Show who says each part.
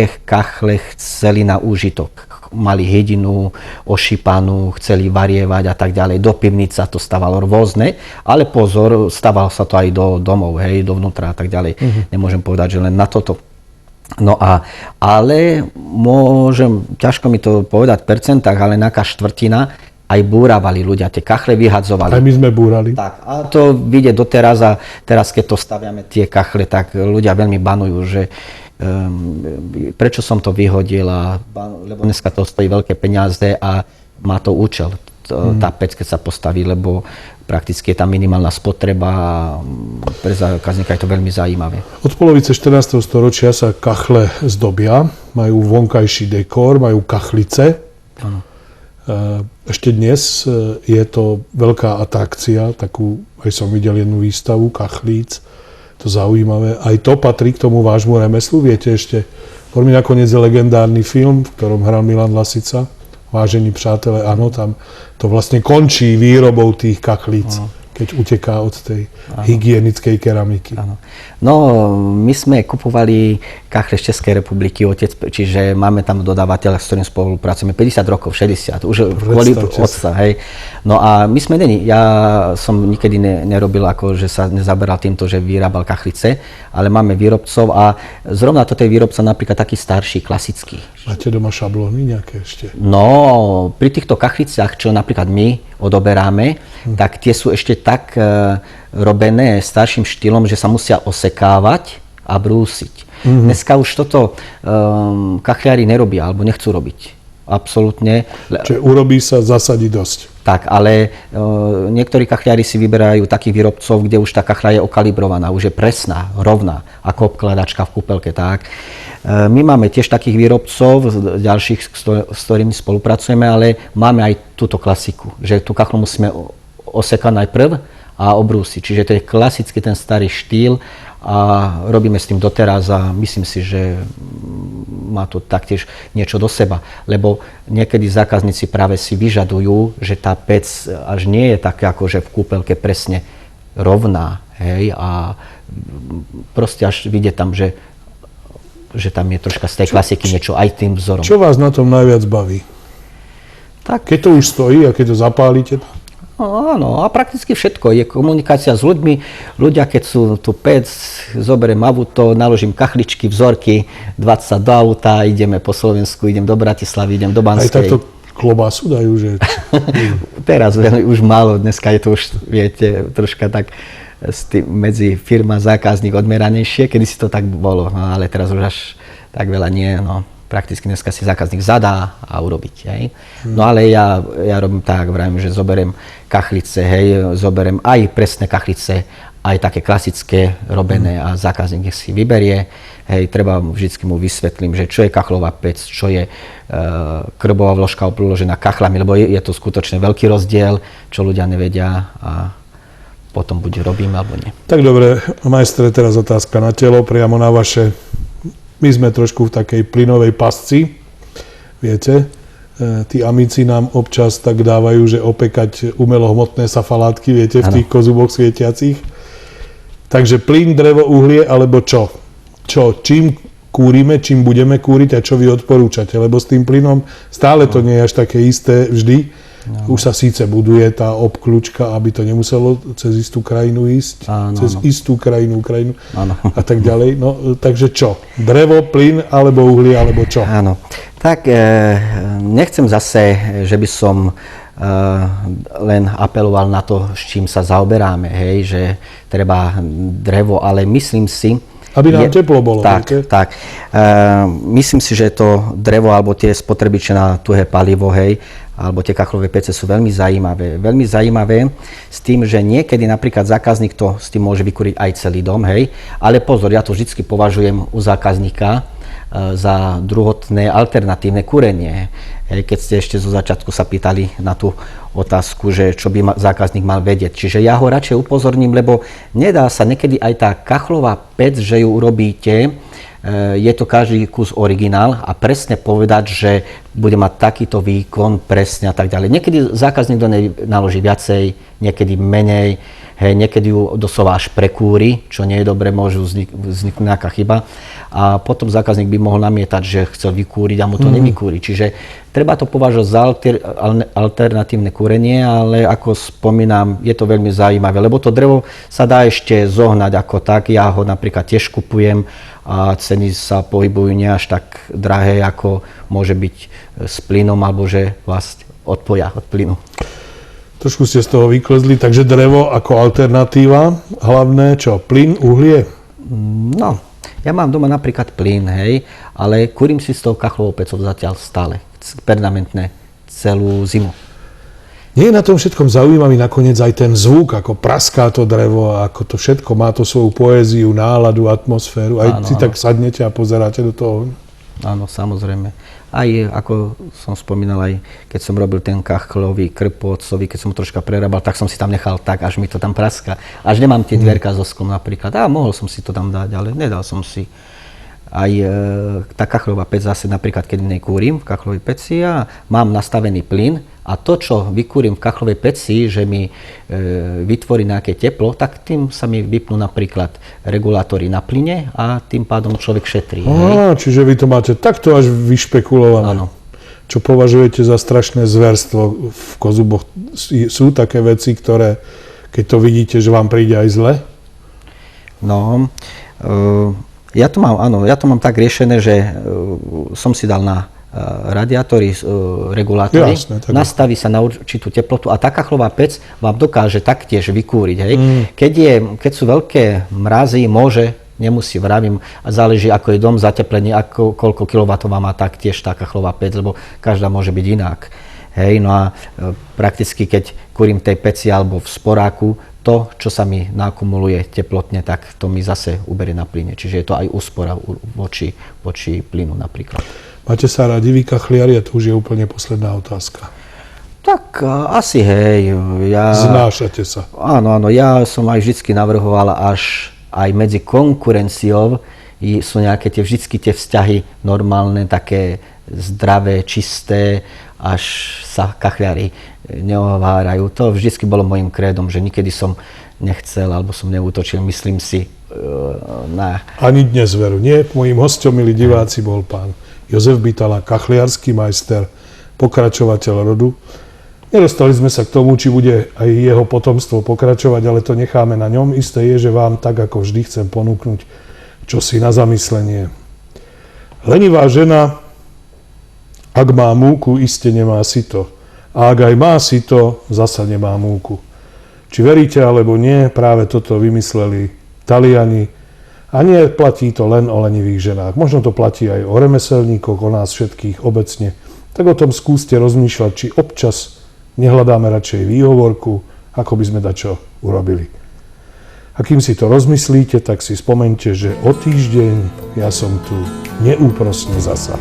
Speaker 1: kachle chceli na úžitok. Mali hydinu, ošípanú, chceli varievať a tak ďalej. Do pivnica to stávalo rôzne, ale pozor, stávalo sa to aj do domov, hej, dovnútra a tak ďalej. Nemôžem povedať, že len na toto. No ale ťažko mi to povedať v percentách, ale nejaká štvrtina aj búravali ľudia, tie kachle vyhadzovali.
Speaker 2: Aj my sme búrali.
Speaker 1: Tak, a to vidie doteraz a teraz, keď to staviame tie kachle, tak ľudia veľmi banujú, že prečo som to vyhodil, lebo dneska to stojí veľké peniaze a má to účel. Tá pec, keď sa postaví, lebo prakticky je tam minimálna spotreba a pre zákazníka je to veľmi zaujímavé.
Speaker 2: Od polovice 14. storočia sa kachle zdobia, majú vonkajší dekor, majú kachlice.
Speaker 1: Áno.
Speaker 2: Ešte dnes je to veľká atrakcia, takú, aj som videl jednu výstavu kachlíc, to zaujímavé. Aj to patrí k tomu vášmu remeslu, viete ešte, podľa mňa nakoniec je legendárny film, v ktorom hral Milan Lasica, Vážení přátelé, áno, tam to vlastne končí výrobou tých kachlíc, keď uteká od tej hygienickej keramiky.
Speaker 1: Áno. No, my sme kupovali kachle z Českej republiky, otec, čiže máme tam dodávateľa, s ktorým spolupracujeme 50 rokov, 60, už kvôli otca, hej. No a my sme ja som nikedy nerobil, ako že sa nezaberal týmto, že vyrábal kachlice, ale máme výrobcov a zrovna toto je výrobca napríklad taký starší, klasický.
Speaker 2: Máte doma šablóny nejaké ešte?
Speaker 1: No, pri týchto kachliciach, čo napríklad my odoberáme, tak tie sú ešte tak robené starším štýlom, že sa musia osekávať a brúsiť. Dneska už toto kachliári nerobia, alebo nechcú robiť. Absolútne.
Speaker 2: Čiže urobí sa, zasadí dosť.
Speaker 1: Tak, ale niektorí kachliári si vyberajú takých výrobcov, kde už tá kachľa je okalibrovaná, už je presná, rovná, ako obkladačka v kúpeľke, tak. My máme tiež takých výrobcov, ďalších, s ktorými spolupracujeme, ale máme aj túto klasiku, že tú kachlu musíme osekať najprv a obrúsiť. Čiže to je klasicky ten starý štýl a robíme s tým doteraz a myslím si, že má to taktiež niečo do seba, lebo niekedy zákazníci práve si vyžadujú, že tá pec až nie je taká akože v kúpeľke presne rovná, hej, a proste až vidieť tam, že tam je troška z tej klasiky niečo aj tým vzorom.
Speaker 2: Čo vás na tom najviac baví?
Speaker 1: Tak.
Speaker 2: Keď to už stojí a keď to zapálite?
Speaker 1: Áno, a prakticky všetko. Je komunikácia s ľuďmi. Ľudia, keď sú tu pec, zoberiem auto, naložím kachličky, vzorky, 20 do auta, ideme po Slovensku, idem do Bratislavy, idem do Banskej.
Speaker 2: Aj takto klobásu dajú, že...
Speaker 1: Teraz už málo, dneska je to už, viete, troška tak medzi firma a zákazník odmeranejšie, kedy si to tak bolo, no, ale teraz už až tak veľa nie, no. Prakticky dneska si zákazník zadá a urobiť, hej. No ale ja robím tak, vravím, že zoberiem kachlice, hej, zoberiem aj presné kachlice, aj také klasické robené a zákazník si vyberie, hej, treba vždycky mu vysvetlím, že čo je kachlová pec, čo je krbová vložka obložená kachlami, lebo je to skutočne veľký rozdiel, čo ľudia nevedia a potom buď robíme, alebo nie. Tak
Speaker 2: dobre, majstre, teraz otázka na telo, priamo na vaše. My sme trošku v takej plynovej pasci, viete, tí amici nám občas tak dávajú, že opekať umelohmotné safalátky, viete, v tých kozuboch svietiacich. Takže plyn, drevo, uhlie, alebo čo? Čím kúrime, čím budeme kúriť a čo vy odporúčate? Lebo s tým plynom stále to nie je až také isté vždy. Už sa síce buduje tá obkľúčka, aby to nemuselo cez istú krajinu ísť, cez istú krajinu a tak ďalej. No, takže čo? Drevo, plyn, alebo uhlie, alebo čo?
Speaker 1: Áno. Tak nechcem zase, že by som len apeloval na to, s čím sa zaoberáme, hej, že treba drevo, ale myslím si,
Speaker 2: aby nám teplo bolo.
Speaker 1: Tak. Myslím si, že to drevo alebo tie spotrebiče na tuhé palivo, hej, alebo tie kachlové pece sú veľmi zaujímavé. Veľmi zaujímavé s tým, že niekedy napríklad zákazník to s tým môže vykúriť aj celý dom, hej. Ale pozor, ja to vždy považujem u zákazníka za druhotné alternatívne kúrenie. Hej, keď ste ešte zo začiatku sa pýtali na tú otázku, že čo by zákazník mal vedieť. Čiže ja ho radšej upozorním, lebo nedá sa niekedy aj tá kachlová pec, že ju urobíte, je to každý kus originál a presne povedať, že bude mať takýto výkon presne a tak ďalej. Niekedy zákazník do nej naloží viacej, niekedy menej. Hej, niekedy ju doslova až prekúri, čo nie je dobre, môže vzniknúť nejaká chyba. A potom zákazník by mohol namietať, že chcel vykúriť a mu to nevykúri. Čiže treba to považovať za alternatívne kúrenie, ale ako spomínam, je to veľmi zaujímavé, lebo to drevo sa dá ešte zohnať ako tak. Ja ho napríklad tiež kupujem a ceny sa pohybujú nie až tak drahé, ako môže byť s plynom, alebo že vlastne odpoja od plynu.
Speaker 2: Trošku ste z toho vyklzli, takže drevo ako alternatíva, hlavné čo, plyn, uhlie?
Speaker 1: No, ja mám doma napríklad plyn, hej, ale kúrim si s tou kachlovou pecou zatiaľ stále, permanentne, celú zimu.
Speaker 2: Nie je na tom všetkom zaujímavý nakoniec aj ten zvuk, ako praská to drevo, ako to všetko má to svoju poéziu, náladu, atmosféru. Aj si tak sadnete a pozeráte do toho.
Speaker 1: Áno, samozrejme. Aj ako som spomínal, aj keď som robil ten kachlový krp po otcovi, keď som ho troška prerábal, tak som si tam nechal tak, až mi to tam praská. Až nemám tie dvierka so sklom napríklad. Mohol som si to tam dať, ale nedal som si. Aj tá kachlová pec zase napríklad, keď nekúrim v kachlovej peci a mám nastavený plyn a to, čo vykúrim v kachlovej peci, že mi vytvorí nejaké teplo, tak tým sa mi vypnú napríklad regulátory na plyne a tým pádom človek šetrí.
Speaker 2: Čiže vy to máte takto až vyšpekulované.
Speaker 1: Áno.
Speaker 2: Čo považujete za strašné zverstvo v Kozuboch? Sú také veci, ktoré, keď to vidíte, že vám príde aj zle?
Speaker 1: No, ja to mám tak riešené, že som si dal na radiátory, regulátory, nastaví sa na určitú teplotu a tá kachlová pec vám dokáže taktiež vykúriť. Hej. Keď sú veľké mrazy, nemusí, vravím, a záleží, ako je dom zateplený, koľko kW má taktiež tá kachlová pec, lebo každá môže byť inak. Hej, no a prakticky, keď kúrim tej peci alebo v sporáku, to, čo sa mi nakumuluje teplotne, tak to mi zase uberie na plyne. Čiže je to aj úspora voči plynu napríklad.
Speaker 2: Máte sa radi vy kachliari? A to už je úplne posledná otázka.
Speaker 1: Tak asi hej.
Speaker 2: Znášate sa.
Speaker 1: Áno, ja som aj vždycky navrhoval, až aj medzi konkurenciou sú nejaké vždycky tie vzťahy normálne, také zdravé, čisté, až sa kachliari neohárajú. To vždycky bolo môjim krédom, že nikedy som nechcel, alebo som neútočil, myslím si, na...
Speaker 2: Ani dnes veru nie. Mojím hosťom, milí diváci, bol pán Jozef Bytala, kachliarsky majster, pokračovateľ rodu. Nedostali sme sa k tomu, či bude aj jeho potomstvo pokračovať, ale to necháme na ňom. Isté je, že vám tak ako vždy chcem ponúknuť čosi na zamyslenie. Lenivá žena, ak má múku, iste nemá syto. A ak aj má syto, zasa nemá múku. Či veríte alebo nie, práve toto vymysleli Taliani. A nie platí to len o lenivých ženách. Možno to platí aj o remeselníkoch, o nás všetkých obecne. Tak o tom skúste rozmýšľať, či občas nehľadáme radšej výhovorku, ako by sme dačo urobili. A kým si to rozmyslíte, tak si spomente, že o týždeň ja som tu neúprosne zasa.